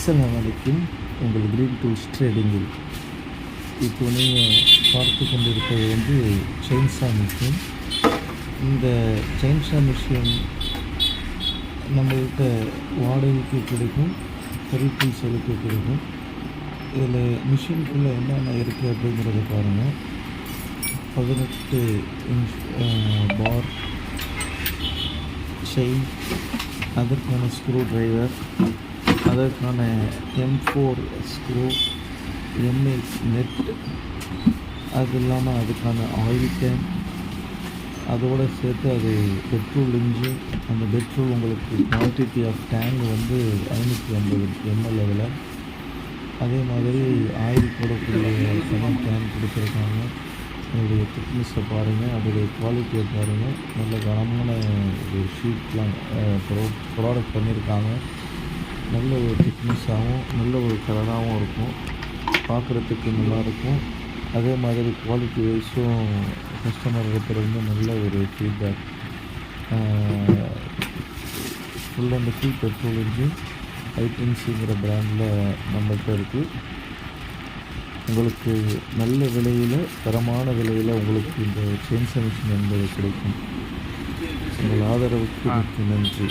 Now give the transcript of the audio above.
அஸ்ஸலாமு அலைக்கும். உங்கள் கிரீன் டூல்ஸ் ட்ரேடிங்கில் இப்போ நீங்கள் பார்த்து கொண்டிருப்பது செயின்சா மிஷின். இந்த செயின்சா மிஷின் நம்மள்கிட்ட வாடகைக்கு கிடைக்கும், சர்வீஸ் செலுத்த கிடைக்கும். இதில் மிஷினுக்குள்ளே என்னென்ன இருக்குது அப்படிங்கிறத பாருங்கள். 18 இன்ச் பார் செயின், அதற்கான ஸ்க்ரூ டிரைவர், அதற்கான M4 ஸ்க்ரூ, M8 நெட், அது இல்லாமல் அதுக்கான ஆயில் கேன், அதோடு சேர்த்து அது பெட்ரோல் இன்ஜின். அந்த பெட்ரோல் உங்களுக்கு குவான்டிட்டி ஆஃப் டேங்க் 550 ml அதில். அதே மாதிரி ஆயில் போடக்கூடிய தனி கேன் கொடுத்துருக்காங்க. அதோடைய திக்னஸை பாருங்கள், அதோடைய குவாலிட்டியை பாருங்கள். நல்ல கனமான ஒரு ஷீட்லாம் ப்ராடக்ட் பண்ணியிருக்காங்க. நல்ல ஒரு திக்னஸாகவும் நல்ல ஒரு கலராகவும் இருக்கும், பார்க்குறதுக்கு நல்லாயிருக்கும். அதே மாதிரி குவாலிட்டி வைஸும் கஸ்டமர் இடத்துலேருந்து நல்ல ஒரு feedback. Full and full petrol engine ஐடென்சிங்கிற பிராண்டில் நம்மகிட்ட இருக்குது. உங்களுக்கு நல்ல விலையில், தரமான விலையில் உங்களுக்கு இந்த செயின்சா மிஷின் என்பது கிடைக்கும். உங்கள் ஆதரவுக்கு மிக்க நன்றி.